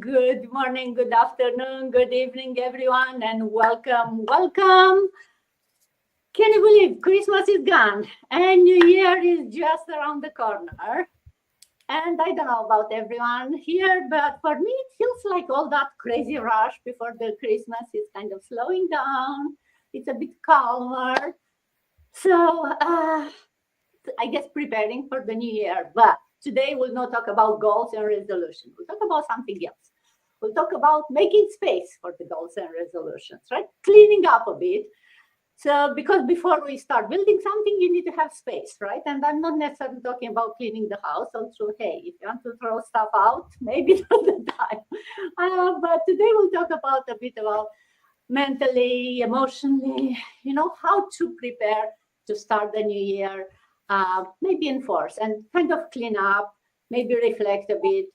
Good morning, good afternoon, good evening, everyone, and welcome, welcome. Can you believe Christmas is gone and New Year is just around the corner? And I don't know about everyone here, but for me, it feels like all that crazy rush before the Christmas is kind of slowing down. It's a bit calmer. So, I guess preparing for the new year. But today we'll not talk about goals and resolutions. We'll talk about something else. We'll talk about making space for the goals and resolutions, right? Cleaning up a bit. So, because before we start building something, you need to have space, right? And I'm not necessarily talking about cleaning the house. Also, hey, if you want to throw stuff out, maybe not the time. But today we'll talk about a bit about mentally, emotionally, how to prepare to start the new year, maybe enforce and kind of clean up, maybe reflect a bit.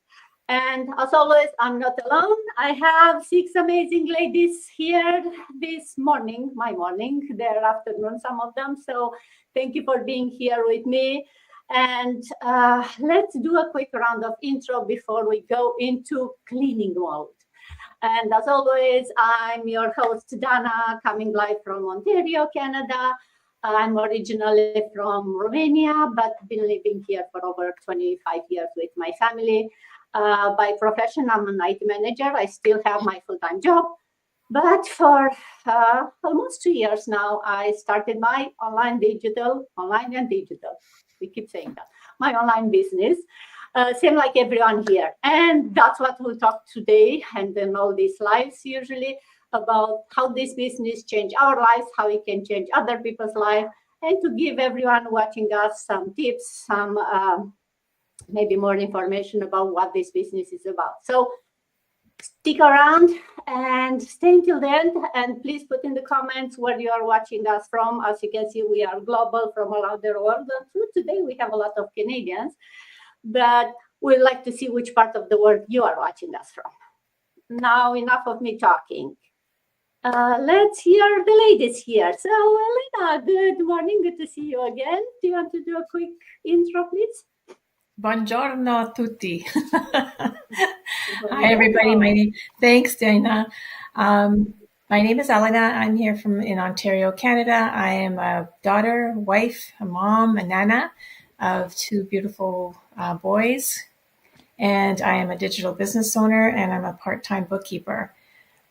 And as always, I'm not alone. I have 6 amazing ladies here this morning, my morning, their afternoon, some of them. So thank you for being here with me. And let's do a quick round of intro before we go into cleaning mode. And as always, I'm your host, Dana, coming live from Ontario, Canada. I'm originally from Romania, but been living here for over 25 years with my family. By profession, I'm an IT manager. I still have my full-time job. But for almost 2 years now, I started my online and digital, we keep saying that, my online business. Same like everyone here. And that's what we'll talk today and in all these lives usually about how this business change our lives, how it can change other people's life, and to give everyone watching us some tips, some maybe more information about what this business is about. So stick around and stay until the end, and please put in the comments where you are watching us from. As you can see, we are global from around the world. And today we have a lot of Canadians, but we'd like to see which part of the world you are watching us from. Now, enough of me talking. Let's hear the ladies here. So, Elena, good morning. Good to see you again. Do you want to do a quick intro, please? Buongiorno a tutti. Hi, everybody. Thanks, Dana. My name is Elena. I'm here in Ontario, Canada. I am a daughter, wife, a mom, a nana of 2 beautiful boys. And I am a digital business owner, and I'm a part-time bookkeeper.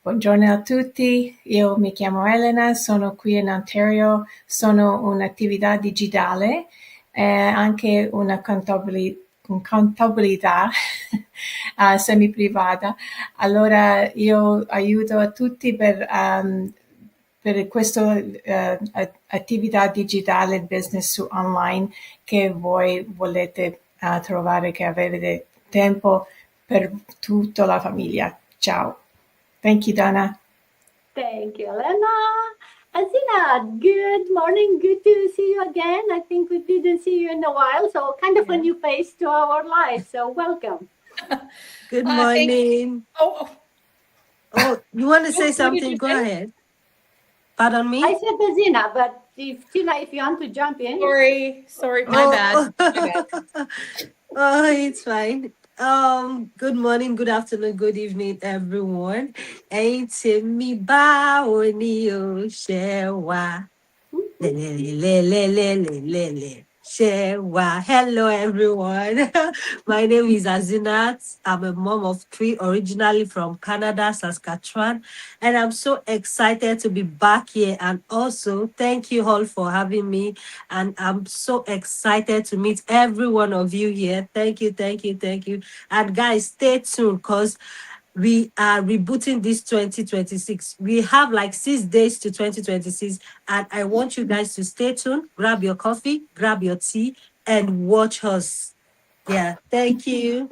Buongiorno a tutti, io mi chiamo Elena, sono qui in Ontario, sono un'attività digitale e anche una contabilità semi-privata. Allora io aiuto a tutti per questa attività digitale, business su online che voi volete trovare, che avete tempo per tutta la famiglia. Ciao. Thank you, Dana. Thank you, Elena. Azina, good morning. Good to see you again. I think we didn't see you in a while, so kind of a new face to our life. So welcome. Good morning. Oh, you want to say something? Go ahead. Pardon me? I said Azina, but if Tina, if you want to jump in. Sorry, my bad. Oh, it's fine. Good morning, good afternoon, good evening, everyone. Ain't me ba oni o shewa. Shewa. Hello, everyone. My name is Azinat. I'm a mom of 3, originally from Canada, Saskatchewan, and I'm so excited to be back here. And also, thank you all for having me. And I'm so excited to meet every one of you here. Thank you. And guys, stay tuned because we are rebooting this 2026. We have like 6 days to 2026, and I want you guys to stay tuned. Grab your coffee, grab your tea, and watch us. Yeah, thank you.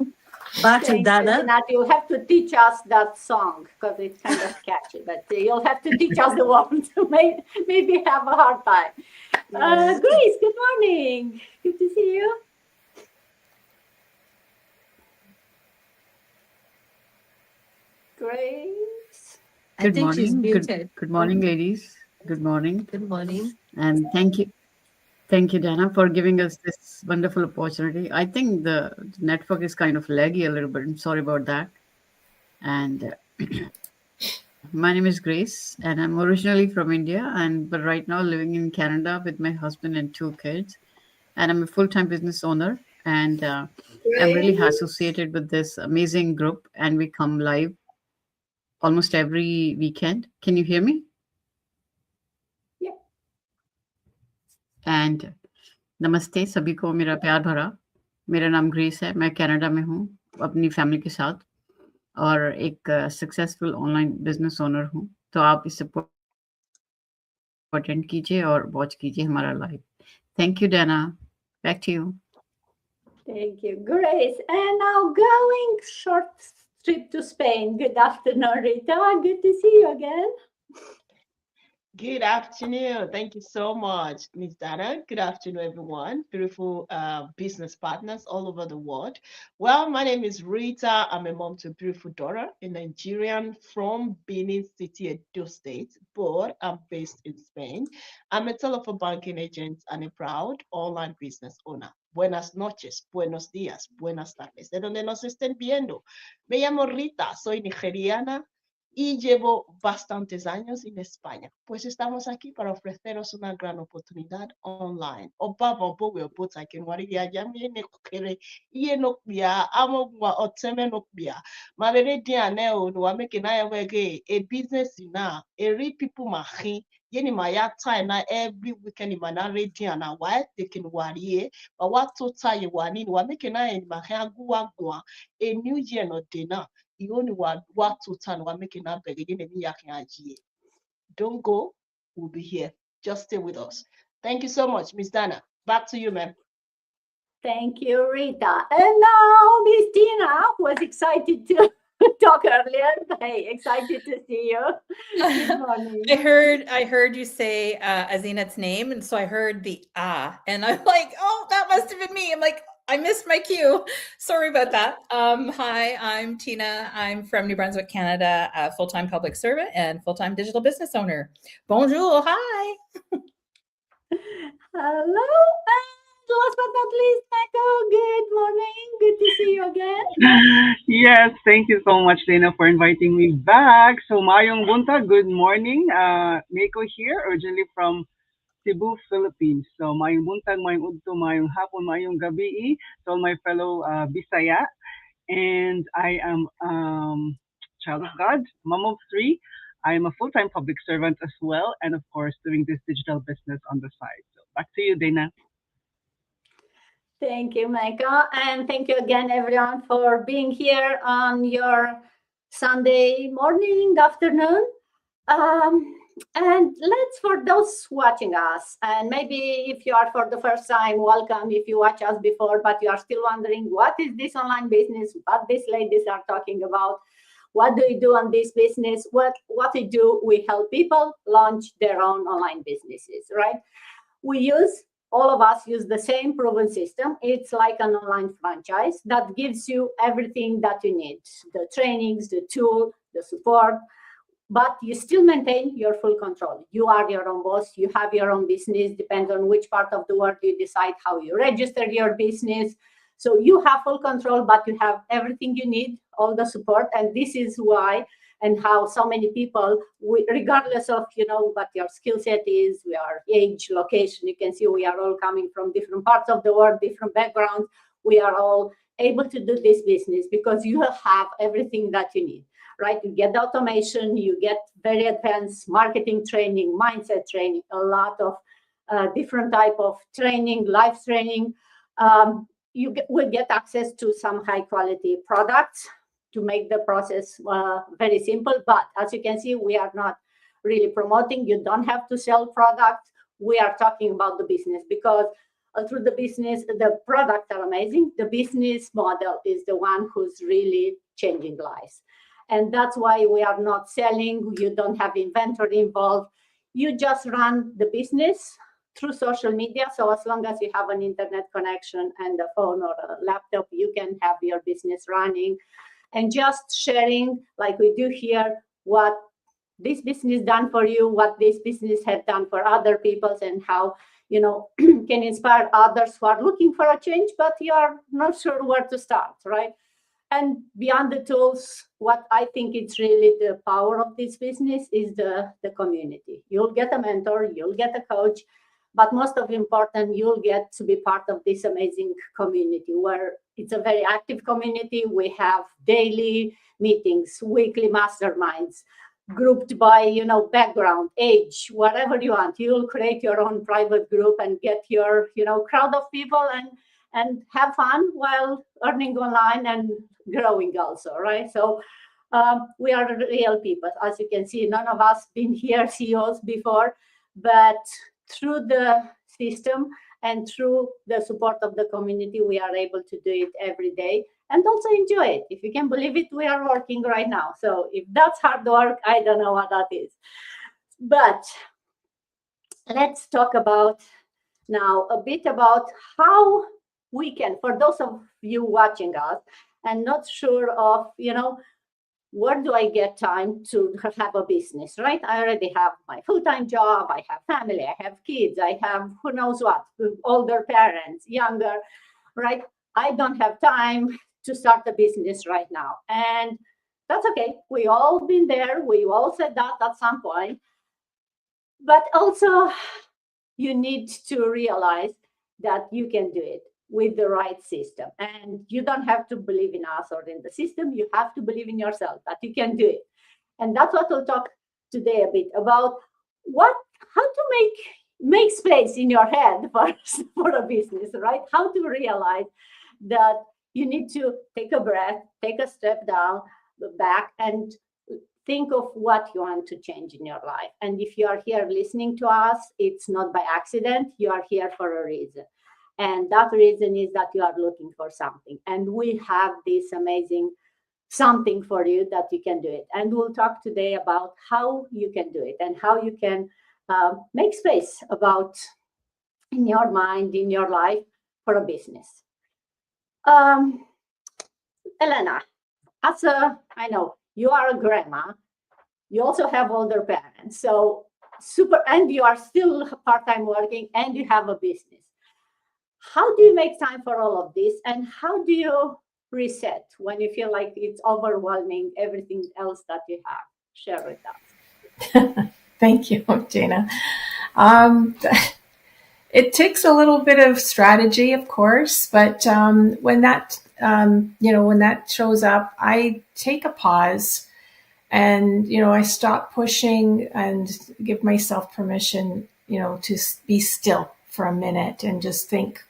Back to Dana. You'll have to teach us that song because it's kind of catchy, but you'll have to teach us the words to maybe have a hard time. Grace, good morning. Good to see you. Grace. Good morning. Good morning, ladies. Good morning. Good morning. And thank you, Dana, for giving us this wonderful opportunity. I think the network is kind of laggy a little bit. I'm sorry about that. And my name is Grace, and I'm originally from India, and but right now living in Canada with my husband and two kids. And I'm a full-time business owner, and I'm really associated with this amazing group. And we come live almost every weekend. Can you hear me? Yeah. And नमस्ते सभी को मेरा प्यार भरा। मेरा नाम grace है, मैं कनाडा में हूँ अपनी फैमिली के साथ और एक सक्सेसफुल ऑनलाइन बिजनेस ओनर हूँ। तो आप इसे अटेंड कीजिए और वॉच कीजिए हमारा live. Thank you Dana, back to you. Thank you, Grace. And now going short trip to Spain. Good afternoon, Rita. Good to see you again. Good afternoon. Thank you so much, Ms. Dana. Good afternoon, everyone. Beautiful business partners all over the world. Well, my name is Rita. I'm a mom to a beautiful daughter, a Nigerian from Benin City, Edo State, but I'm based in Spain. I'm a telephone banking agent and a proud online business owner. Buenas noches, buenos días, buenas tardes. De donde nos estén viendo. Me llamo Rita, soy nigeriana y llevo bastantes años en España. Pues estamos aquí para ofreceros una gran oportunidad online. Obaba bowe obota kenwari ya jamie ne kokere iye nokbia amogwa oteme nokbia. Mabere diane o no ameke na yawege a business na a real people mahi yeni maya time na every weekend imana rediana wa taking wariye but what to tie wani wa make na en mahi aguwa gwa a new year no dena you only want what to turn one making up again and don't go, we'll be here. Just stay with us. Thank you so much, Miss Dana. Back to you, ma'am. Thank you, Rita. And now Miss Tina was excited to talk earlier. Hey, excited to see you. Good morning. I heard you say Azinat's name, and so I heard the and I'm like, oh, that must have been me. I'm like, I missed my cue. Sorry about that. Hi, I'm Tina. I'm from New Brunswick, Canada, a full-time public servant and full-time digital business owner. Bonjour, hi. Hello. Last but not least, Echo, good morning. Good to see you again. Yes, thank you so much, Dana, for inviting me back. So, Mayong Bunta, good morning. Mako here, originally from Cebu, Philippines. So, Mayong Buntag, Mayong Udto, Mayong Hapon, Mayong Gabi to all my fellow Bisaya. And I am child of God, mom of three. I am a full-time public servant as well, and of course, doing this digital business on the side. So, back to you, Dana. Thank you, Micah. And thank you again, everyone, for being here on your Sunday morning, afternoon. And let's, for those watching us, and maybe if you are for the first time, welcome. If you watch us before, but you are still wondering, what is this online business? What these ladies are talking about? What do we do on this business? What we do, we help people launch their own online businesses, right? All of us use the same proven system. It's like an online franchise that gives you everything that you need, the trainings, the tool, the support, but you still maintain your full control. You are your own boss. You have your own business. Depends on which part of the world you decide how you register your business. So you have full control, but you have everything you need, all the support. And this is why and how so many people, regardless of what your skill set is, your age, location, you can see we are all coming from different parts of the world, different backgrounds. We are all able to do this business because you have everything that you need, right? You get the automation, you get very advanced marketing training, mindset training, a lot of different type of training, live training. You will get access to some high quality products to make the process very simple. But as you can see, we are not really promoting. You don't have to sell products. We are talking about the business because through the business, the products are amazing. The business model is the one who's really changing lives. And that's why we are not selling. You don't have inventory involved. You just run the business through social media. So as long as you have an internet connection and a phone or a laptop, you can have your business running. And just sharing, like we do here, what this business done for you, what this business has done for other people, and how can inspire others who are looking for a change, but you are not sure where to start, right? And beyond the tools, what I think it's really the power of this business is the community. You'll get a mentor, you'll get a coach, but most of important, you'll get to be part of this amazing community where it's a very active community. We have daily meetings, weekly masterminds, grouped by background, age, whatever you want. You'll create your own private group and get your crowd of people and have fun while earning online and growing also, right? So we are real people. As you can see, none of us been here CEOs before, but through the system and through the support of the community, we are able to do it every day and also enjoy it. If you can believe it, we are working right now. So if that's hard work, I don't know what that is. But let's talk about now a bit about how we can, for those of you watching us and not sure of, where do I get time to have a business, right? I already have my full-time job, I have family, I have kids, I have who knows what, older parents, younger, right? I don't have time to start a business right now. And that's okay. We all been there. We all said that at some point. But also, you need to realize that you can do it with the right system. And you don't have to believe in us or in the system. You have to believe in yourself that you can do it. And that's what we'll talk today a bit about how to make space in your head for a business, right? How to realize that you need to take a breath, take a step back, and think of what you want to change in your life. And if you are here listening to us, it's not by accident. You are here for a reason. And that reason is that you are looking for something. And we have this amazing something for you that you can do it. And we'll talk today about how you can do it and how you can make space about in your mind, in your life for a business. Elena, I know you are a grandma. You also have older parents. So and you are still part-time working and you have a business. How do you make time for all of this? And how do you reset when you feel like it's overwhelming everything else that you have? Share with us. Thank you, Jana. It takes a little bit of strategy, of course, but when that shows up, I take a pause and, I stop pushing and give myself permission, to be still for a minute and just think,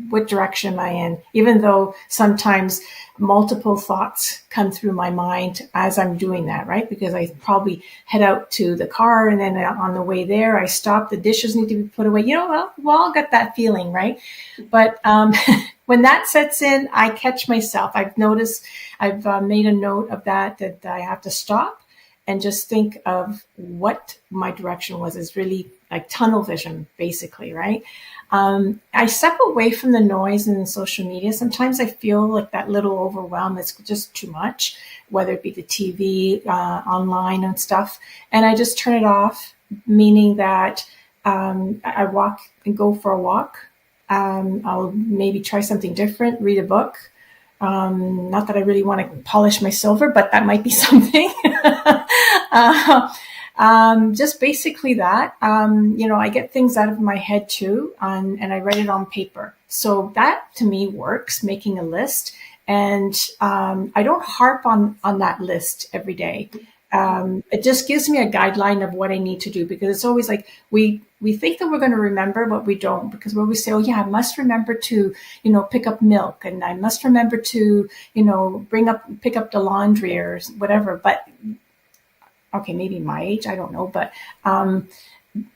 what direction am I in? Even though sometimes multiple thoughts come through my mind as I'm doing that, right? Because I probably head out to the car and then on the way there, I stop, the dishes need to be put away. We all got that feeling, right? But when that sets in, I catch myself. I've noticed, I've made a note of that I have to stop and just think of what my direction was. Is really like tunnel vision, basically, right? I step away from the noise in social media. Sometimes I feel like that little overwhelm is just too much, whether it be the TV, online and stuff. And I just turn it off, meaning that I walk and go for a walk. I'll maybe try something different, read a book. Not that I really want to polish my silver, but that might be something. Just basically that, I get things out of my head too, and I write it on paper. So that to me works, making a list. And I don't harp on that list every day. It just gives me a guideline of what I need to do, because it's always like we think that we're going to remember, but we don't, because we always say, oh yeah, I must remember to, pick up milk, and I must remember to, pick up the laundry or whatever. But okay, maybe my age, I don't know, but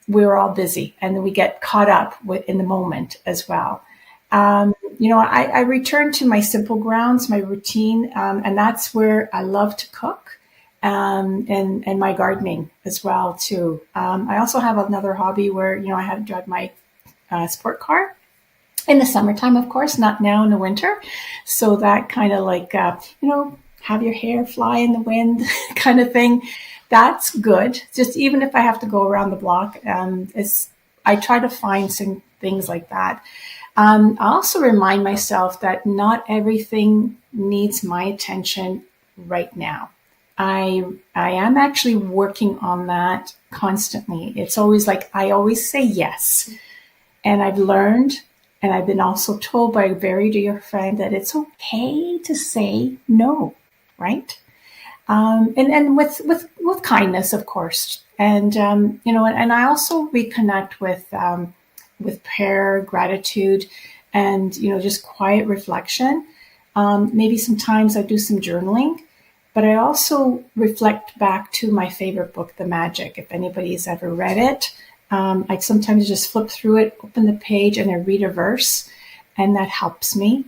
we're all busy and we get caught up in the moment as well. I return to my simple grounds, my routine, and that's where I love to cook, and my gardening as well too. I also have another hobby where, I have drive my sport car in the summertime, of course, not now in the winter. So that kind of like, have your hair fly in the wind kind of thing. That's good. Just even if I have to go around the block, I try to find some things like that. I also remind myself that not everything needs my attention right now. I am actually working on that constantly. It's always like I always say yes. And I've learned, and I've been also told by a very dear friend that it's okay to say no, right? And with kindness, of course. And and I also reconnect with prayer, gratitude, and just quiet reflection. Maybe sometimes I do some journaling, but I also reflect back to my favorite book, The Magic. If anybody's ever read it, I sometimes just flip through it, open the page, and I read a verse, and that helps me.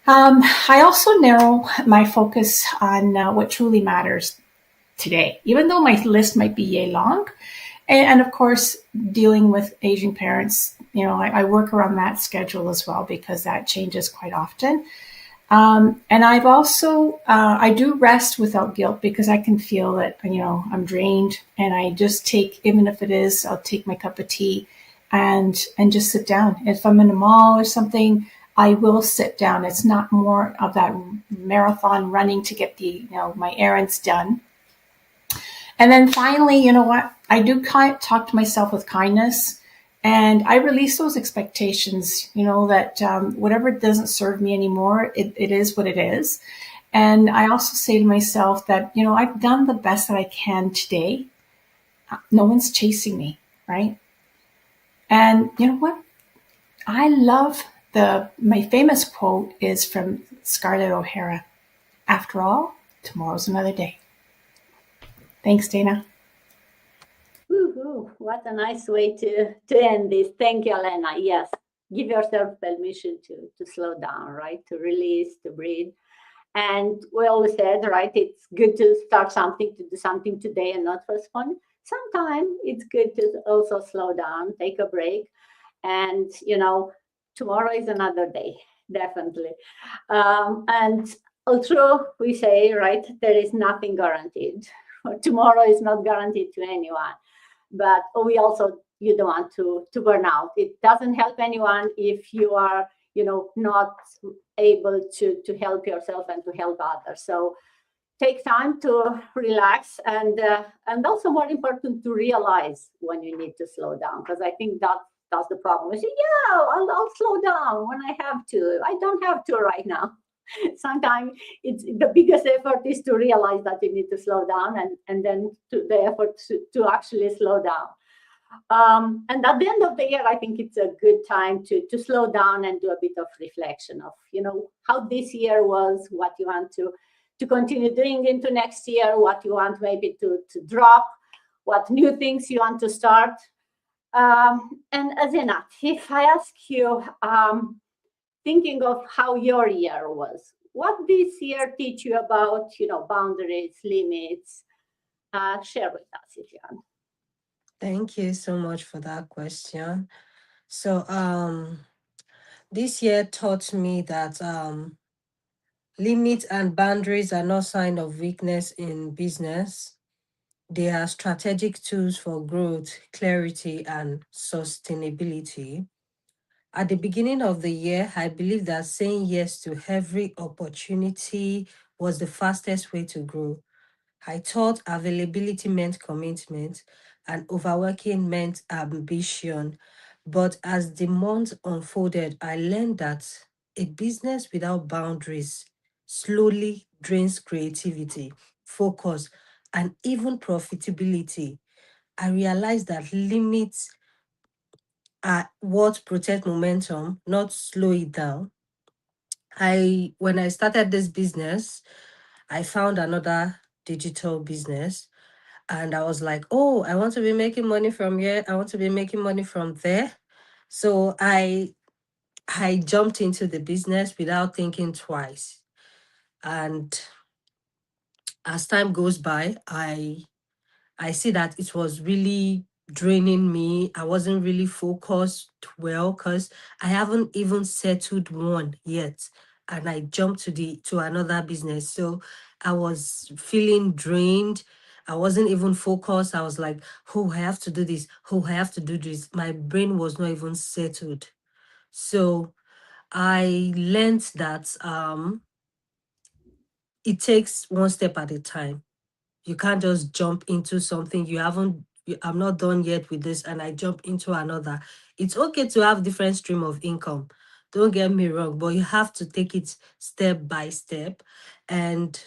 I also narrow my focus on what truly matters today, even though my list might be yay long. And of course, dealing with aging parents, I work around that schedule as well because that changes quite often. And I've also, I do rest without guilt because I can feel that, I'm drained and I just take, even if it is, I'll take my cup of tea and just sit down. If I'm in a mall or something, I will sit down. It's not more of that marathon running to get my errands done. And then finally, you know what? I do talk to myself with kindness and I release those expectations, that whatever doesn't serve me anymore, it is what it is. And I also say to myself that, I've done the best that I can today. No one's chasing me, right? And you know what? I love my famous quote is from Scarlett O'Hara. After all, tomorrow's another day. Thanks, Dana. Woo-hoo. What a nice way to end this. Thank you, Elena. Yes, give yourself permission to slow down, right? To release, to breathe. And we always said, right, it's good to start something, to do something today and not postpone. Sometimes it's good to also slow down, take a break. And, tomorrow is another day, definitely. And although we say, right, there is nothing guaranteed. Tomorrow is not guaranteed to anyone. But we also, you don't want to burn out. It doesn't help anyone if you are, not able to help yourself and to help others. So take time to relax and also more important to realize when you need to slow down, because I think that's the problem. We say, yeah, I'll slow down when I have to. I don't have to right now. Sometimes it's the biggest effort is to realize that you need to slow down and then the effort to actually slow down. And at the end of the year, I think it's a good time to slow down and do a bit of reflection of, how this year was, what you want to continue doing into next year, what you want maybe to drop, what new things you want to start. And Azina, if I ask you, thinking of how your year was, what this year teach you about, boundaries, limits? Share with us if you want. Thank you so much for that question. So this year taught me that limits and boundaries are not sign of weakness in business. They are strategic tools for growth, clarity, and sustainability. At the beginning of the year, I believed that saying yes to every opportunity was the fastest way to grow. I thought availability meant commitment and overworking meant ambition. But as the month unfolded, I learned that a business without boundaries slowly drains creativity, focus, and even profitability. I realized that limits are what protect momentum, not slow it down. When I started this business, I found another digital business and I was like, oh, I want to be making money from here. I want to be making money from there. So I jumped into the business without thinking twice. And as time goes by, I see that it was really draining me. I wasn't really focused well because I haven't even settled one yet. And I jumped to another business. So I was feeling drained. I wasn't even focused. I was like, oh, I have to do this. Oh, I have to do this. My brain was not even settled. So I learned that it takes one step at a time. You can't just jump into something you haven't. I'm not done yet with this, and I jump into another. It's okay to have different stream of income. Don't get me wrong, but you have to take it step by step. And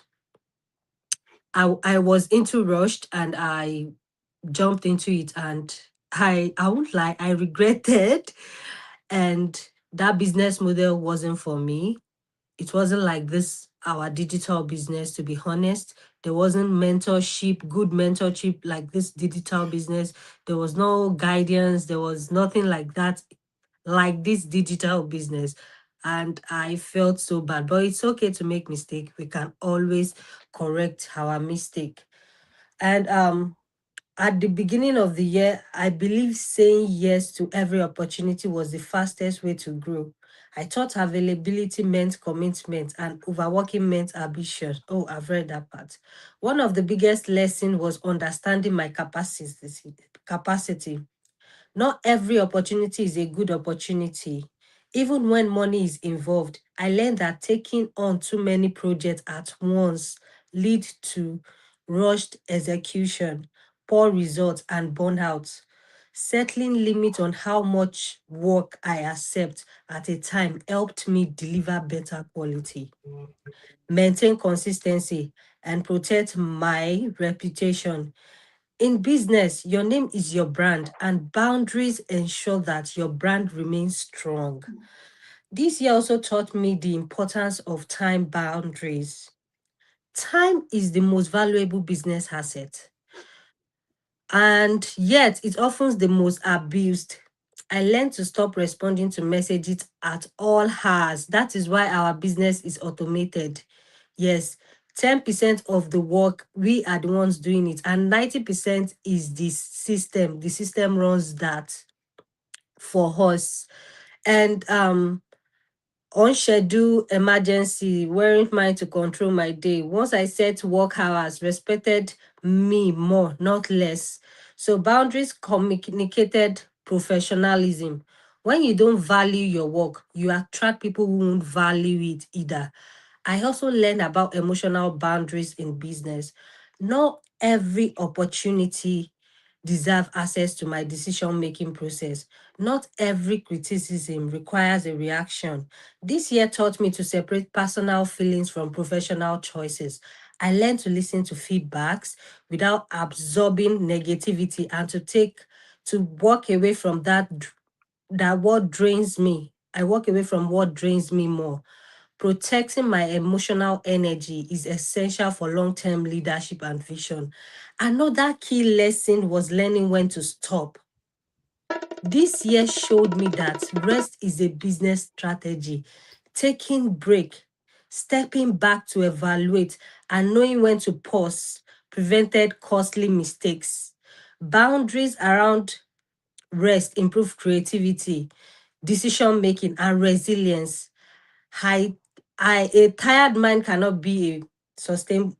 I was into rushed, and I jumped into it, and I won't lie, I regretted. And that business model wasn't for me. It wasn't like this, our digital business, to be honest. There wasn't mentorship, good mentorship like this digital business. There was no guidance. There was nothing like that, like this digital business. And I felt so bad. But it's okay to make mistake. We can always correct our mistake. And at the beginning of the year, I believe saying yes to every opportunity was the fastest way to grow. I thought availability meant commitment and overworking meant ambition. Oh, I've read that part. One of the biggest lessons was understanding my capacity. Not every opportunity is a good opportunity. Even when money is involved, I learned that taking on too many projects at once lead to rushed execution, poor results, and burnout. Settling limits on how much work I accept at a time helped me deliver better quality, maintain consistency, and protect my reputation. In business, your name is your brand, and boundaries ensure that your brand remains strong. This year also taught me the importance of time boundaries. Time is the most valuable business asset, and yet it's often the most abused. I learned to stop responding to messages at all hours. That is why our business is automated. Yes, 10% of the work, we are the ones doing it, and 90% is the system. The system runs that for us. And on schedule emergency, weren't mine to control my day. Once I set work hours, respected me more, not less. So boundaries communicated professionalism. When you don't value your work, you attract people who won't value it either. I also learned about emotional boundaries in business. Not every opportunity deserve access to my decision-making process. Not every criticism requires a reaction. This year taught me to separate personal feelings from professional choices. I learned to listen to feedbacks without absorbing negativity and to walk away from that what drains me. I walk away from what drains me more. Protecting my emotional energy is essential for long-term leadership and vision. Another key lesson was learning when to stop. This year showed me that rest is a business strategy. Taking break, stepping back to evaluate, and knowing when to pause prevented costly mistakes. Boundaries around rest improve creativity, decision making, and resilience. I, a tired mind cannot be a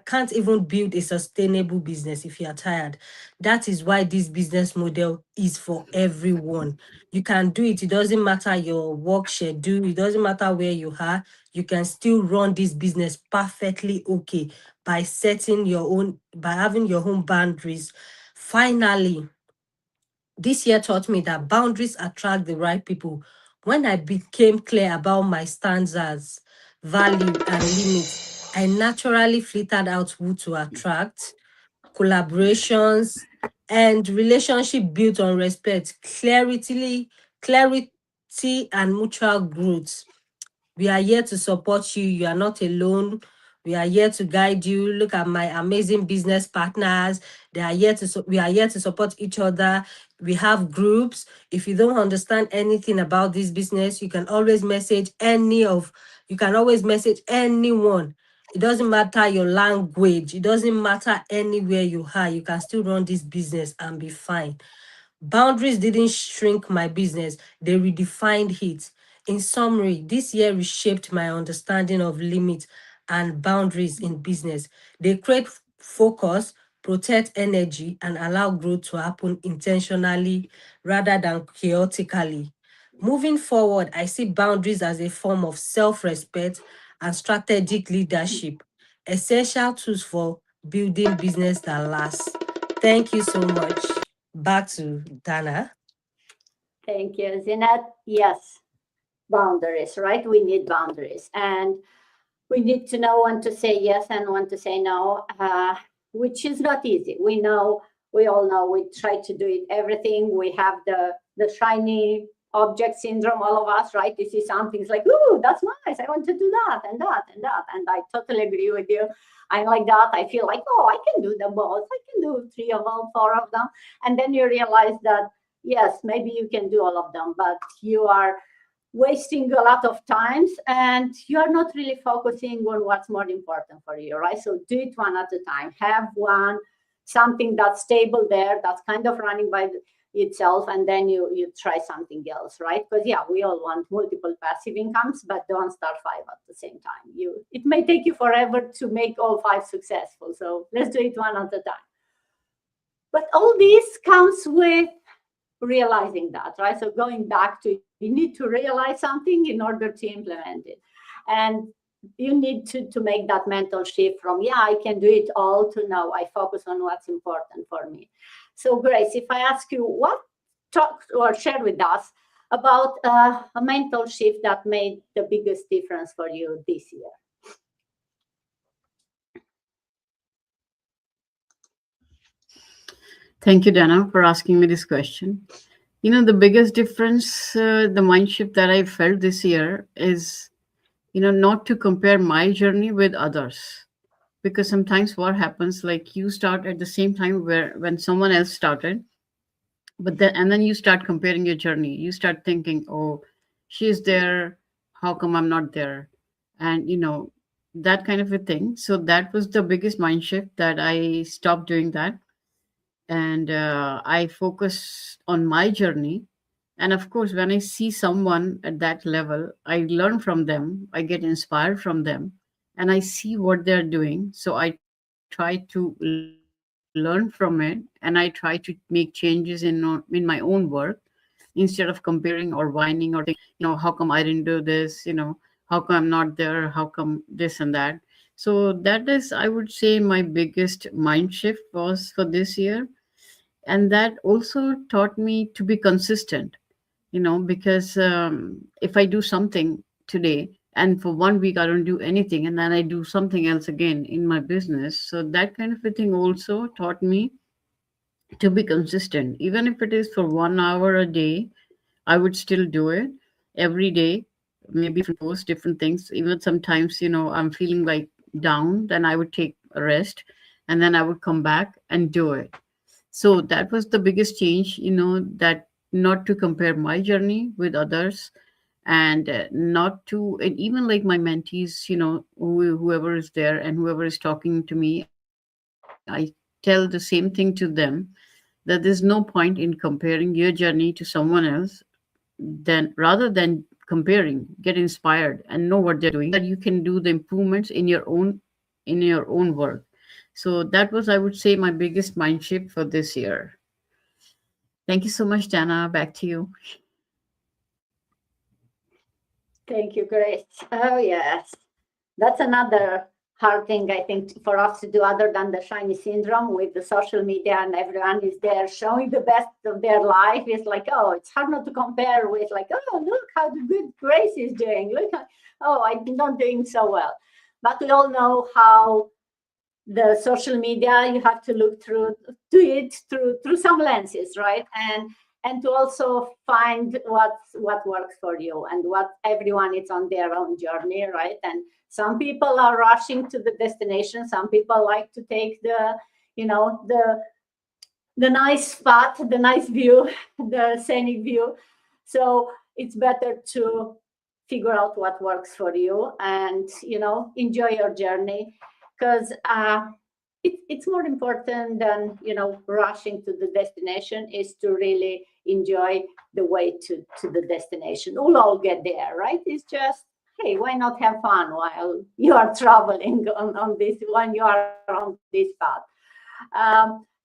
can't even build a sustainable business if you are tired. That is why this business model is for everyone. You can do it. It doesn't matter your work schedule. It doesn't matter where you are. You can still run this business perfectly okay by by having your own boundaries. Finally, this year taught me that boundaries attract the right people. When I became clear about my standards, value, and limits, I naturally filtered out who to attract, collaborations, and relationship built on respect, clarity, and mutual growth. We are here to support you. You are not alone. We are here to guide you. Look at my amazing business partners. They are here we are here to support each other. We have groups. If you don't understand anything about this business, you can always message anyone. It doesn't matter your language. It doesn't matter anywhere you are. You can still run this business and be fine. Boundaries didn't shrink my business, they redefined it. In summary, this year reshaped my understanding of limits and boundaries in business. They create focus, protect energy, and allow growth to happen intentionally rather than chaotically. Moving forward, I see boundaries as a form of self-respect and strategic leadership, essential tools for building business that lasts. Thank you so much. Back to Dana. Thank you, Zinat. Yes, boundaries, right? We need boundaries. And we need to know when to say yes and when to say no, which is not easy. We all know, we try to do it everything. We have the shiny object syndrome, all of us, right? You see something, it's like, ooh, that's nice. I want to do that and that and that. And I totally agree with you. I'm like that. I feel like, oh, I can do them both. I can do 3 of them, 4 of them. And then you realize that, yes, maybe you can do all of them, but you are wasting a lot of times and you're not really focusing on what's more important for you, right? So do it one at a time. Have something that's stable there, that's kind of running by itself, and then you try something else, right? Because yeah, we all want multiple passive incomes, but don't start 5 at the same time. It may take you forever to make all 5 successful. So let's do it one at a time. But all this comes with realizing that, right? So going back to, you need to realize something in order to implement it. And you need to make that mental shift from, yeah, I can do it all, to no, I focus on what's important for me. So Grace, if I ask you, what talk or share with us about a mental shift that made the biggest difference for you this year? Thank you, Dana, for asking me this question. The biggest difference, the mind shift that I felt this year is, not to compare my journey with others. Because sometimes what happens, like you start at the same time when someone else started, but then you start comparing your journey. You start thinking, oh, she's there, how come I'm not there? And that kind of a thing. So that was the biggest mind shift, that I stopped doing that. And I focus on my journey. And of course, when I see someone at that level, I learn from them, I get inspired from them, and I see what they're doing. So I try to learn from it, and I try to make changes in my own work, instead of comparing or whining or thinking, how come I didn't do this, how come I'm not there, how come this and that. So that is, I would say, my biggest mind shift was for this year. And that also taught me to be consistent, because if I do something today and for 1 week I don't do anything, and then I do something else again in my business, so that kind of a thing also taught me to be consistent. Even if it is for 1 hour a day, I would still do it every day, maybe different posts, different things. Even sometimes, I'm feeling like down, then I would take a rest, and then I would come back and do it. So that was the biggest change, that not to compare my journey with others, and not to, and even like my mentees, whoever is there and whoever is talking to me, I tell the same thing to them, that there's no point in comparing your journey to someone else. Then rather than comparing, get inspired and know what they're doing, so that you can do the improvements in your own work. So that was, I would say, my biggest mind shift for this year. Thank you so much, Dana. Back to you. Thank you, Grace. Oh, yes. That's another hard thing, I think, for us to do, other than the shiny syndrome with the social media and everyone is there showing the best of their life. It's like, oh, it's hard not to compare with, like, oh, look how good Grace is doing. Look, oh, I'm not doing so well. But we all know how the social media, you have to look through some lenses, right? And to also find what works for you, and what everyone is on their own journey, right? And some people are rushing to the destination. Some people like to take the nice spot, the nice view, the scenic view. So it's better to figure out what works for you, and enjoy your journey, because it's more important than rushing to the destination, is to really enjoy the way to the destination. We'll all get there, right? It's just, hey, why not have fun while you are traveling on this, when you are on this path.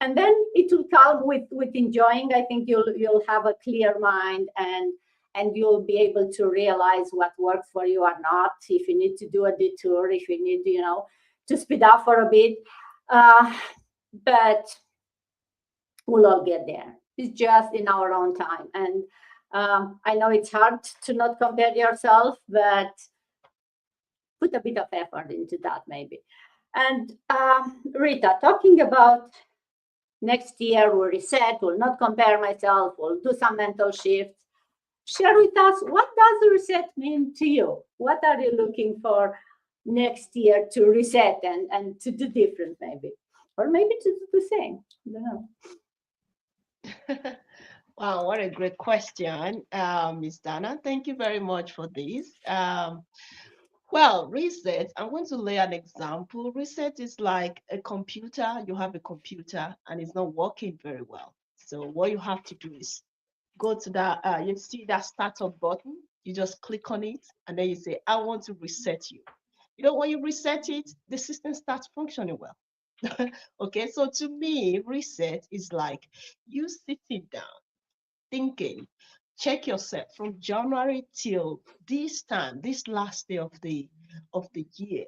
And then it will come with enjoying. I think you'll have a clear mind, and you'll be able to realize what works for you or not. If you need to do a detour, if you need, to speed up for a bit. But we'll all get there. It's just in our own time. And I know it's hard to not compare yourself, but put a bit of effort into that maybe. And Rita, talking about next year, we'll reset, we'll not compare myself, we'll do some mental shifts. Share with us, what does reset mean to you? What are you looking for next year to reset and to do different maybe? Or maybe to do the same? I don't know. Wow, what a great question, Ms. Dana. Thank you very much for this. Well, reset, I'm going to lay an example. Reset is like a computer. You have a computer and it's not working very well. So what you have to do is go to that, you see that startup button, you just click on it and then you say, I want to reset you. When you reset it, the system starts functioning well. Okay, so to me, reset is like you sitting down, thinking, check yourself from January till this time, this last day of the year.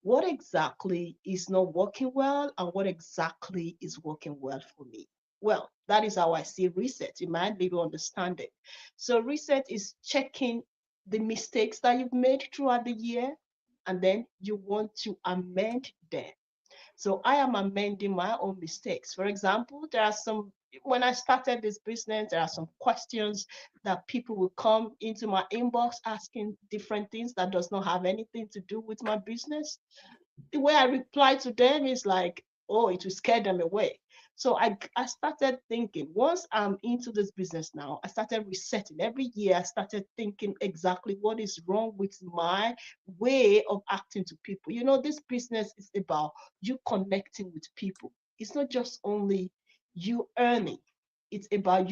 What exactly is not working well and what exactly is working well for me? Well, that is how I see reset in my little understanding. So reset is checking the mistakes that you've made throughout the year, and then you want to amend them. So I am amending my own mistakes. For example, when I started this business, there are some questions that people will come into my inbox asking different things that does not have anything to do with my business. The way I reply to them is like, oh, it will scare them away. So I started thinking, once I'm into this business now, I started resetting. Every year I started thinking exactly what is wrong with my way of acting to people. This business is about you connecting with people. It's not just only you earning. It's about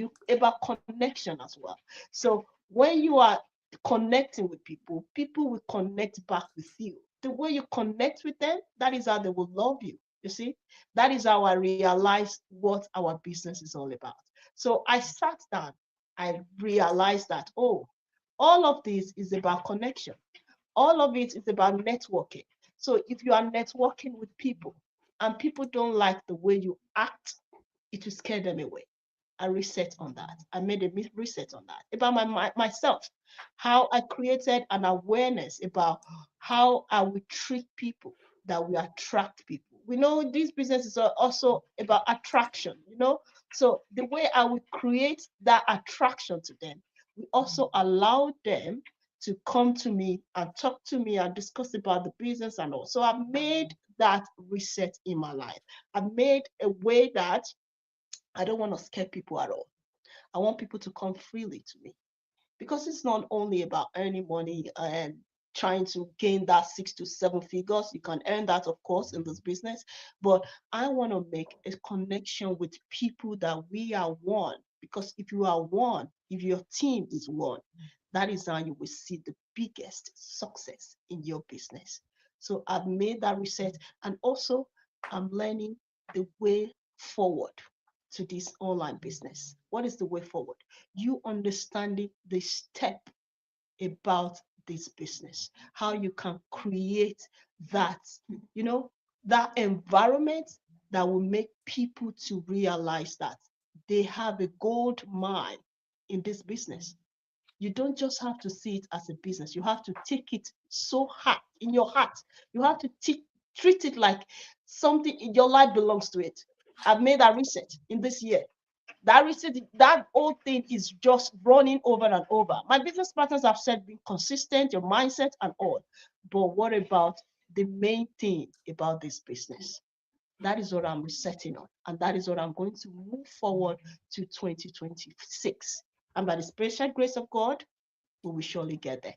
connection as well. So when you are connecting with people, people will connect back with you. The way you connect with them, that is how they will love you. You see, that is how I realized what our business is all about. So I sat down, I realized that, all of this is about connection. All of it is about networking. So if you are networking with people and people don't like the way you act, it will scare them away. I reset on that. I made a reset on that about myself, how I created an awareness about how I would treat people, that we attract people. We know these businesses are also about attraction, So the way I would create that attraction to them, we also allow them to come to me and talk to me and discuss about the business and all. So I've made that reset in my life. I've made a way that I don't want to scare people at all. I want people to come freely to me, because it's not only about earning money and trying to gain that 6 to 7 figures. You can earn that, of course, in this business, but I want to make a connection with people that we are one. Because if you are one, if your team is one, that is how you will see the biggest success in your business. So I've made that reset, and also I'm learning the way forward to this online business. What is the way forward? You understanding the step about this business, how you can create that, that environment that will make people to realize that they have a gold mine in this business. You don't just have to see it as a business. You have to take it so hard in your heart. You have to treat it like something in your life belongs to it. I've made a reset in this year. That whole thing is just running over and over. My business partners have said, be consistent, your mindset and all. But what about the main thing about this business? That is what I'm resetting on. And that is what I'm going to move forward to 2026. And by the special grace of God, we will surely get there.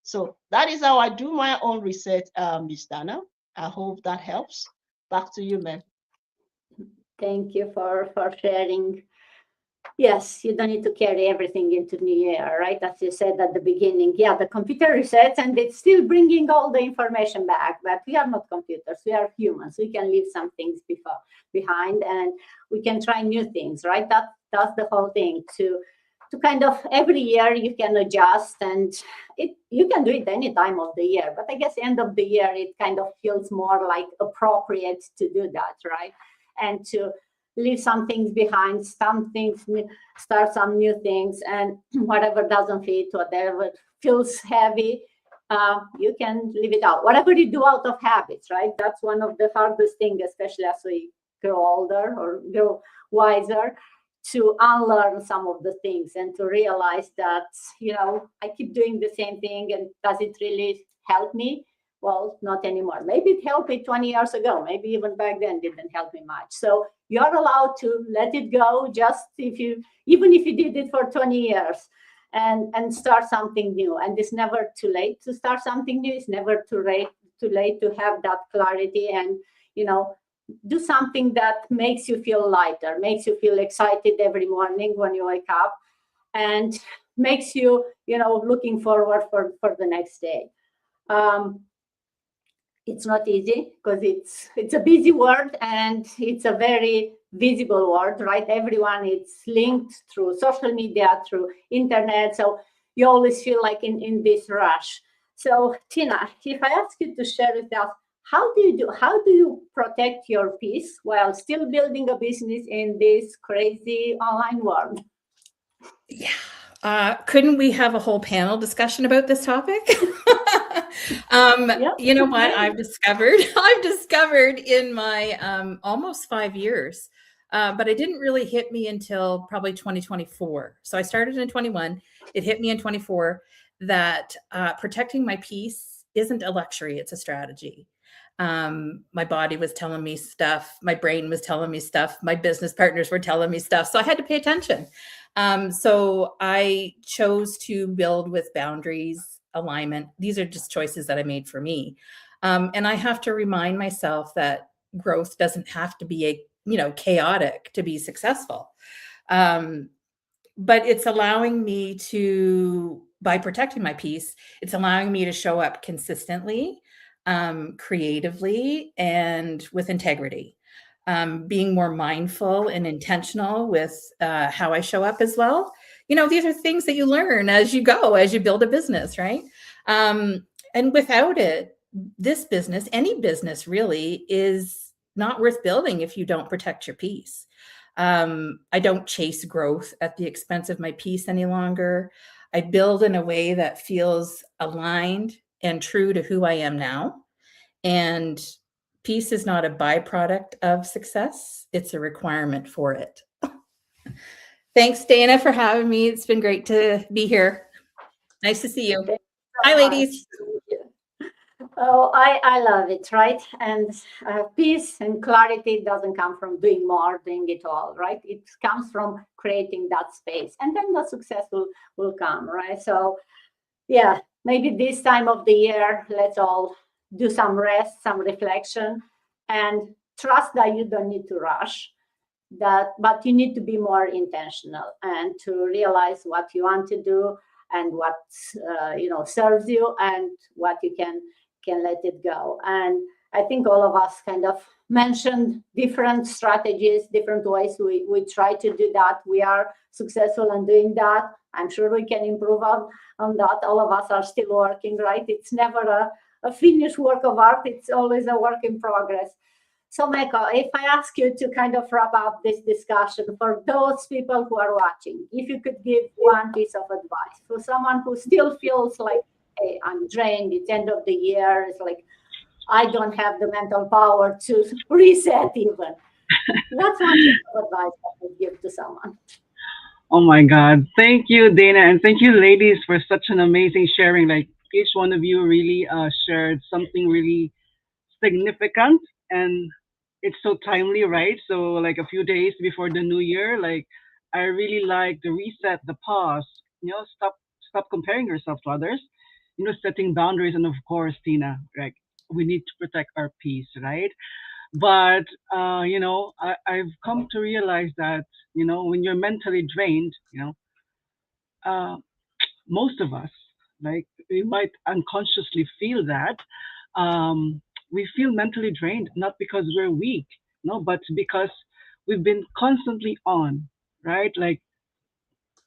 So that is how I do my own reset, Ms. Dana. I hope that helps. Back to you, ma'am. Thank you for sharing. Yes, you don't need to carry everything into New Year, right? As you said at the beginning, yeah, the computer resets and it's still bringing all the information back, but we are not computers, we are humans. We can leave some things behind and we can try new things, right? That's the whole thing, to to kind of every year you can adjust, and you can do it any time of the year, but I guess end of the year it kind of feels more like appropriate to do that, right? And to leave some things behind, some things, start some new things, and whatever doesn't fit, whatever feels heavy, you can leave it out. Whatever you do out of habits, right? That's one of the hardest things, especially as we grow older or grow wiser, to unlearn some of the things and to realize that, I keep doing the same thing, and does it really help me? Well, not anymore. Maybe it helped me 20 years ago. Maybe even back then didn't help me much. So you're allowed to let it go, just even if you did it for 20 years, and start something new. And it's never too late to start something new. It's never too late to have that clarity and, do something that makes you feel lighter, makes you feel excited every morning when you wake up, and makes you, looking forward for the next day. It's not easy because it's a busy world, and it's a very visible world, right? Everyone is linked through social media, through internet. So you always feel like in this rush. So Tina, if I ask you to share with us, how do you protect your peace while still building a business in this crazy online world? Yeah. Couldn't we have a whole panel discussion about this topic? You know what I've discovered in my almost 5 years, but it didn't really hit me until probably 2024. So I started in 21. It hit me in 24 that protecting my peace isn't a luxury, it's a strategy. My body was telling me stuff. My brain was telling me stuff. My business partners were telling me stuff. So I had to pay attention. So I chose to build with boundaries, alignment. These are just choices that I made for me. And I have to remind myself that growth doesn't have to be chaotic to be successful. But it's allowing me to, by protecting my peace, it's allowing me to show up consistently, creatively, and with integrity. Being more mindful and intentional with how I show up as well. These are things that you learn as you go, as you build a business, right? And without it, this business, any business really, is not worth building if you don't protect your peace. I don't chase growth at the expense of my peace any longer. I build in a way that feels aligned and true to who I am now. And peace is not a byproduct of success. It's a requirement for it. Thanks, Dana, for having me. It's been great to be here. Nice to see you. Hi, ladies. Oh, I love it, right? And peace and clarity doesn't come from doing more, doing it all, right? It comes from creating that space, and then the success will come, right? So, yeah, maybe this time of the year, let's all do some rest, some reflection, and trust that you don't need to rush. But you need to be more intentional and to realize what you want to do and what serves you, and what you can let it go. And I think all of us kind of mentioned different strategies, different ways we try to do that. We are successful in doing that. I'm sure we can improve on that. All of us are still working, right? It's never a finished work of art. It's always a work in progress. So, Michael, if I ask you to kind of wrap up this discussion for those people who are watching, if you could give one piece of advice for someone who still feels like, hey, I'm drained, it's end of the year, it's like, I don't have the mental power to reset even. What's one piece of advice I would give to someone? Oh my God. Thank you, Dana. And thank you, ladies, for such an amazing sharing. Like each one of you really shared something really significant, and it's so timely, right? So like a few days before the new year, like I really like the reset, the pause, stop comparing yourself to others, setting boundaries, and of course, Tina, like we need to protect our peace, right? But I've come to realize that when you're mentally drained, uh, most of us, like we might unconsciously feel that, we feel mentally drained not because we're weak, no, but because we've been constantly on, right? Like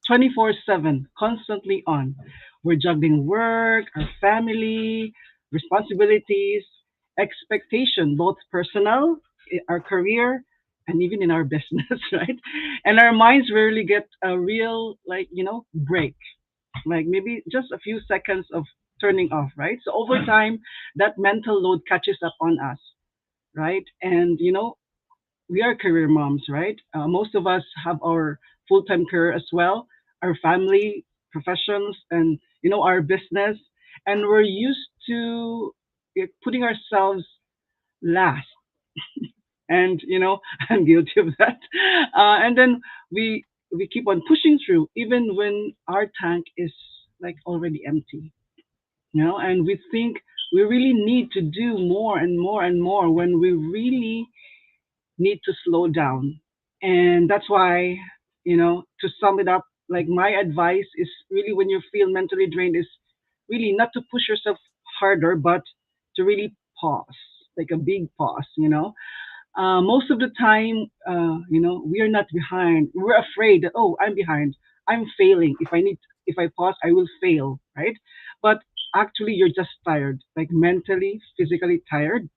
24/7, constantly on. We're juggling work, our family, responsibilities, expectation, both personal, our career, and even in our business, right? And our minds rarely get a real, break, like maybe just a few seconds of turning off, right? So over time, that mental load catches up on us, right? And we are career moms, right? Most of us have our full time career as well, our family, professions, and our business, and we're used to putting ourselves last. And I'm guilty of that. And then we keep on pushing through, even when our tank is like already empty. And we think we really need to do more and more and more when we really need to slow down. And that's why, to sum it up, like my advice is really when you feel mentally drained is really not to push yourself harder, but to really pause, like a big pause. Most of the time, we are not behind. We're afraid that, oh, I'm behind. I'm failing. If I pause, I will fail, right? But actually, you're just tired, like mentally, physically tired,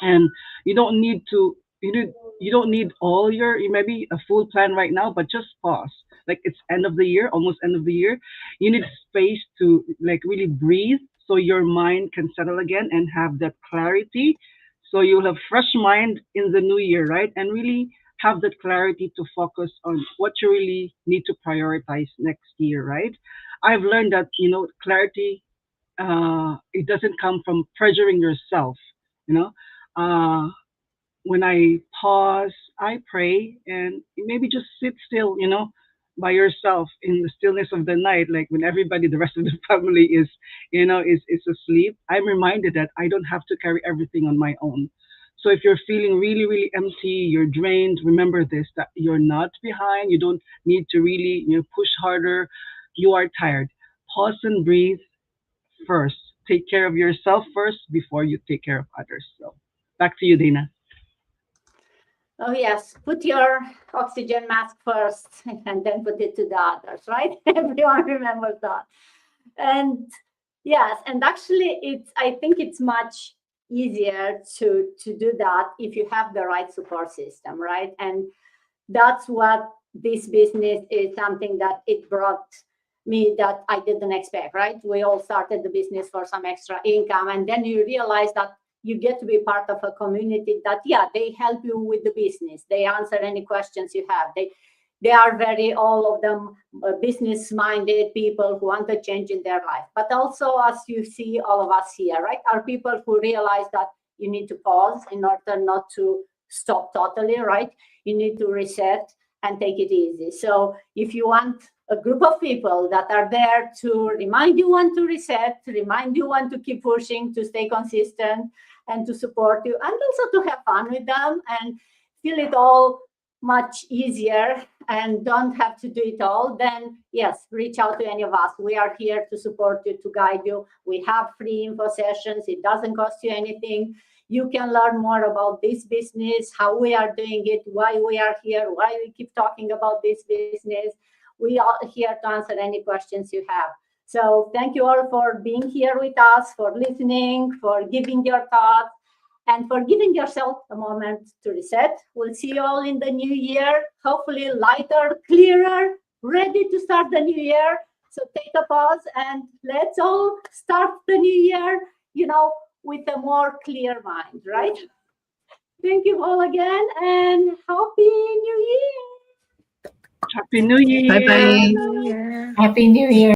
and you don't need to you don't need all your maybe a full plan right now, but just pause. Like it's end of the year, almost end of the year. You need space to like really breathe so your mind can settle again and have that clarity, so you'll have fresh mind in the new year, right? And really have that clarity to focus on what you really need to prioritize next year, right? I've learned that clarity, it doesn't come from pressuring yourself. You know, uh, when I pause, I pray, and maybe just sit still, by yourself in the stillness of the night, like when everybody, the rest of the family is asleep. I'm reminded that I don't have to carry everything on my own. So if you're feeling really, really empty, you're drained, remember this, that you're not behind. You don't need to really, push harder. You are tired. Pause and breathe first. Take care of yourself first before you take care of others. So back to you, Dana. Oh, yes. Put your oxygen mask first and then put it to the others, right? Everyone remembers that. And yes, and actually, I think it's much easier to do that if you have the right support system, right? And that's what this business is, something that it brought me that I didn't expect, right? We all started the business for some extra income, and then you realize that you get to be part of a community that, yeah, they help you with the business. They answer any questions you have. They are very, all of them, business-minded people who want a change in their life. But also, as you see, all of us here, right, are people who realize that you need to pause in order not to stop totally, right? You need to reset and take it easy. So if you want a group of people that are there to remind you when to reset, to remind you when to keep pushing, to stay consistent, and to support you, and also to have fun with them and feel it all much easier and don't have to do it all, then yes, reach out to any of us. We are here to support you, to guide you. We have free info sessions. It doesn't cost you anything. You can learn more about this business, how we are doing it, why we are here, why we keep talking about this business. We are here to answer any questions you have. So thank you all for being here with us, for listening, for giving your thoughts, and for giving yourself a moment to reset. We'll see you all in the new year, hopefully lighter, clearer, ready to start the new year. So take a pause and let's all start the new year, with a more clear mind, right? Thank you all again, and Happy New Year. Happy New Bye Year. bye. Happy New Year.